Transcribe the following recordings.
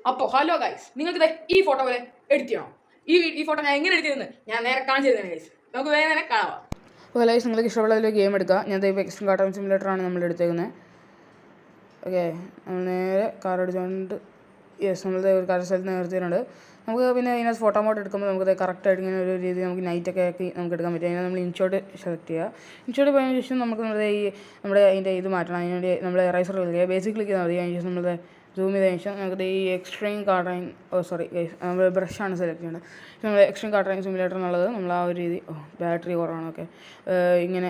അപ്പോൾ hello guys, നിങ്ങൾക്ക് ഈ ഫോട്ടോ പോലെ എഡിറ്റ് ചെയ്യണം. ഈ ഫോട്ടോ ഞാൻ എങ്ങനെ എഡിറ്റ് ചെയ്യുന്നത് ഞാൻ നേരെ കാണിച്ചു തരുന്നത് ഗൈസ്. നമുക്ക് വേഗം തന്നെ കാണാം. അപ്പോൾ ഗൈസ്, നിങ്ങൾക്ക് ഇഷ്ടമുള്ള ഒരു ഗെയിം എടുക്കുക. ഞാൻ ഇപ്പോൾ എക്സ്ട്രീം കാർ ടൈം സിമുലേറ്ററാണ് നമ്മൾ എടുത്തേക്കുന്നത്. ഓക്കെ, നമ്മൾ നേരെ കാർ അടിച്ചുകൊണ്ട് നമ്മളുടെ ഒരു കാർ സ്ഥലത്ത് നിർത്തിയിട്ടുണ്ട്. നമുക്ക് പിന്നെ അതിനകത്ത് ഫോട്ടോ മോഡ് എടുക്കുമ്പോൾ നമുക്ക് കറക്റ്റായിട്ട് ഇങ്ങനെ ഒരു രീതി നമുക്ക് നൈറ്റൊക്കെ ആക്കി നമുക്ക് എടുക്കാൻ പറ്റും. അതിന് നമ്മൾ ഇൻഷോട്ട് സെലക്ട് ചെയ്യുക. ഇൻഷോട്ട് പോയതിനു ശേഷം നമുക്ക് നമ്മുടെ അതിൻ്റെ ഇത് മാറ്റണം. അതിനുവേണ്ടി നമ്മൾ റൈസർ ക്ലിക്ക് ചെയ്യുക. ബേസിക് ക്ലിക്ക് ചെയ്താൽ മതി. അതിന് ശേഷം നമ്മൾ സൂം ചെയ്തതിന് ശേഷം നമുക്ക് ഈ എക്സ്ട്രീം കാർ ടൈം നമ്മൾ ബ്രഷാണ് സെലക്ട് ചെയ്യേണ്ടത്. നമ്മൾ എക്സ്ട്രീം കാർ ടൈം സിമുലേറ്റർ എന്നുള്ളത് നമ്മൾ ആ ഒരു രീതി ബാറ്ററി കുറവാണ്. ഓക്കെ, ഇങ്ങനെ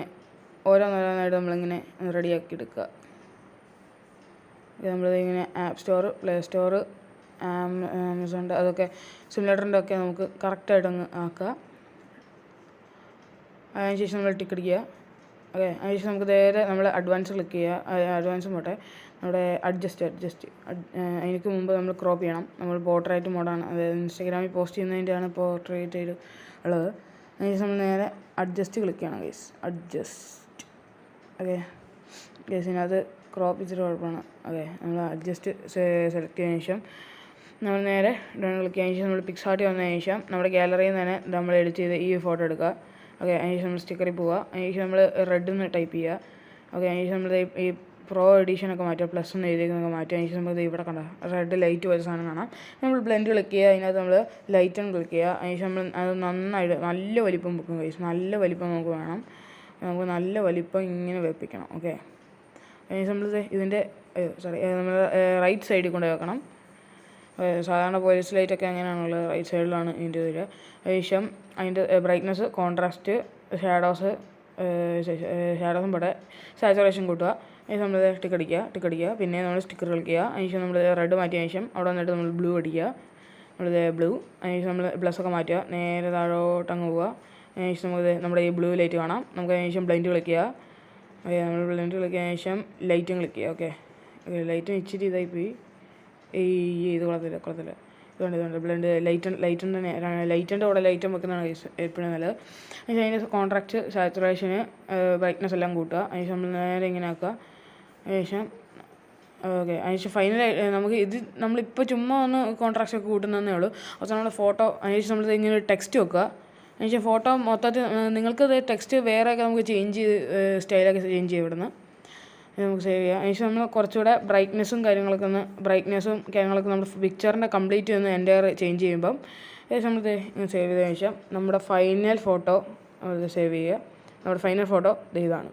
ഓരോന്നോരോന്നായിട്ട് നമ്മളിങ്ങനെ റെഡിയാക്കി എടുക്കുക. നമ്മളിങ്ങനെ ആപ്പ് സ്റ്റോർ, പ്ലേ സ്റ്റോർ, ആമസോണിൻ്റെ അതൊക്കെ സിമുലേറ്ററിൻ്റെ ഒക്കെ നമുക്ക് കറക്റ്റായിട്ടൊന്ന് ആക്കുക. അതിനുശേഷം നമ്മൾ ടിക്ക് അടിക്കുക. ഓക്കെ, അതിനുശേഷം നമുക്ക് നേരെ നമ്മൾ അഡ്വാൻസ് ക്ലിക്ക് ചെയ്യുക. അഡ്വാൻസും പോട്ടെ, നമ്മുടെ അഡ്ജസ്റ്റ് അതിന് മുമ്പ് നമ്മൾ ക്രോപ്പ് ചെയ്യണം. നമ്മൾ പോർട്രേറ്റ് മോഡാണ്, അതായത് ഇൻസ്റ്റാഗ്രാമിൽ പോസ്റ്റ് ചെയ്യുന്നതിൻ്റെയാണ് പോർട്രേറ്റ് ഉള്ളത്. അതിനുശേഷം നമ്മൾ നേരെ അഡ്ജസ്റ്റ് ക്ലിക്ക് ചെയ്യണം ഗൈസ്. അഡ്ജസ്റ്റ്. ഓക്കെ ഗൈസ്, ഇതിനകത്ത് ക്രോപ്പ് ഇച്ചിരി കുഴപ്പമാണ്. ഓക്കെ, നമ്മൾ അഡ്ജസ്റ്റ് സെലക്ട് ചെയ്തതിന് ശേഷം നമ്മൾ നേരെ ഡൺ ക്ലിക്ക് ചെയ്തതിന് ശേഷം നമ്മൾ പിക്സാർട്ടിൽ വന്നതിന് ശേഷം നമ്മുടെ ഗാലറിയിൽ നിന്ന് തന്നെ നമ്മൾ എഡിറ്റ് ചെയ്ത് ഈ ഫോട്ടോ എടുക്കുക. ഓക്കെ, അതിനുശേഷം നമ്മൾ സ്റ്റിക്കറിൽ പോവുക. അതിനുശേഷം നമ്മൾ റെഡ് എന്ന് ടൈപ്പ് ചെയ്യുക. ഓക്കെ, അതിനുശേഷം നമ്മൾ ഈ പ്രോ എഡിഷനൊക്കെ മാറ്റുക, പ്ലസ് എന്ന് എഴുതിയൊക്കെ മാറ്റുക. അതിനുശേഷം നമുക്ക് ഇവിടെ കണ്ട റെഡ് ലൈറ്റ് പോലെ സാധനം കാണാം. നമ്മൾ ബ്ലെൻഡ് ക്ലിക്ക് ചെയ്യുക. അതിനകത്ത് നമ്മൾ ലൈറ്റ് ഒന്ന് ക്ലിക്ക് ചെയ്യുക. അതിനുശേഷം നമ്മൾ അത് നന്നായിട്ട് നല്ല വലിപ്പം വെക്കും കഴിച്ചു. നല്ല വലിപ്പം നമുക്ക് വേണം. നമുക്ക് നല്ല വലിപ്പം ഇങ്ങനെ വെപ്പിക്കണം. ഓക്കെ, അതിനുശേഷം നമ്മൾ ഇതിൻ്റെ നമ്മൾ റൈറ്റ് സൈഡിൽ കൊണ്ട് വെക്കണം. സാധാരണ പോലീസ് ലൈറ്റൊക്കെ അങ്ങനെയാണുള്ളത്, റൈറ്റ് സൈഡിലാണ് ഇതിൻ്റെ ഇതിൽ. അതിനുശേഷം അതിൻ്റെ ബ്രൈറ്റ്നസ്, കോൺട്രാസ്റ്റ്, ഷാഡോസും പെടെ സാച്ചുറേഷൻ കൂട്ടുക. അതിന് നമ്മൾ ടിക്ക് അടിക്കുക. പിന്നെ നമ്മൾ സ്റ്റിക്കർ കളിക്കുക. അതിനുശേഷം നമ്മൾ റെഡ് മാറ്റിയതിന് ശേഷം അവിടെ വന്നിട്ട് നമ്മൾ ബ്ലൂ അടിക്കുക. നമ്മളിത് ബ്ലൂ. അതിനുശേഷം നമ്മൾ പ്ലസ്സൊക്കെ മാറ്റുക, നേരെ താഴോട്ടങ്ങ് പോവുക. അതിനുശേഷം നമുക്ക് നമ്മുടെ ഈ ബ്ലൂ ലൈറ്റ് കാണാം. നമുക്ക് അതിനുശേഷം ബ്ലൈൻഡ് കളിക്കുക. നമ്മൾ ബ്ലൈൻഡ് കളിക്കിയതിന് ശേഷം ലൈറ്റും ക്ലിക്ക് ചെയ്യുക. ഓക്കെ, ലൈറ്റും ഇച്ചിരി ഇതായിപ്പോയി. ഇത് കുളത്തില്ല ഇതുകൊണ്ട് ബ്ലെൻഡ് ലൈറ്റിൻ്റെ കൂടെ ലൈറ്റും വെക്കുന്നതാണ് എപ്പോഴും നല്ലത്. അതിൻ്റെ കോൺട്രാക്റ്റ്, സാച്ചുറേഷന്, ബ്രൈറ്റ്നസ് എല്ലാം കൂട്ടുക. അതിനുശേഷം നമ്മൾ നേരെ ഇങ്ങനെ ആക്കുക. അതിനുശേഷം ഓക്കെ, അതിനുശേഷം ഫൈനലായിട്ട് നമുക്ക് നമ്മളിപ്പോൾ ചുമ്മാ ഒന്ന് കോൺട്രാക്റ്റ് ഒക്കെ കൂട്ടുന്നതേ ഉള്ളൂ. അപ്പോൾ നമ്മുടെ ഫോട്ടോ അതിനുശേഷം നമ്മൾ ഇങ്ങനെ ടെക്സ്റ്റ് വെക്കുക. അതിനുശേഷം ഫോട്ടോ മൊത്തത്തിൽ നിങ്ങൾക്ക് ടെക്സ്റ്റ് വേറെയൊക്കെ നമുക്ക് ചേഞ്ച് ചെയ്ത് സ്റ്റൈലൊക്കെ ചേഞ്ച് ചെയ്യും ഇവിടുന്ന് നമുക്ക് സേവ് ചെയ്യാം. അതിനുശേഷം നമ്മൾ കുറച്ചുകൂടെ ബ്രൈറ്റ്നസ്സും കാര്യങ്ങളൊക്കെ നമ്മൾ പിക്ചറിൻ്റെ കംപ്ലീറ്റ് ഒന്ന് എൻ്റയർ ചേഞ്ച് ചെയ്യുമ്പം ഏകദേശം നമ്മൾ സേവ് ചെയ്തതിന് ശേഷം നമ്മുടെ ഫൈനൽ ഫോട്ടോ സേവ് ചെയ്യുക. നമ്മുടെ ഫൈനൽ ഫോട്ടോ ഇതാണ്.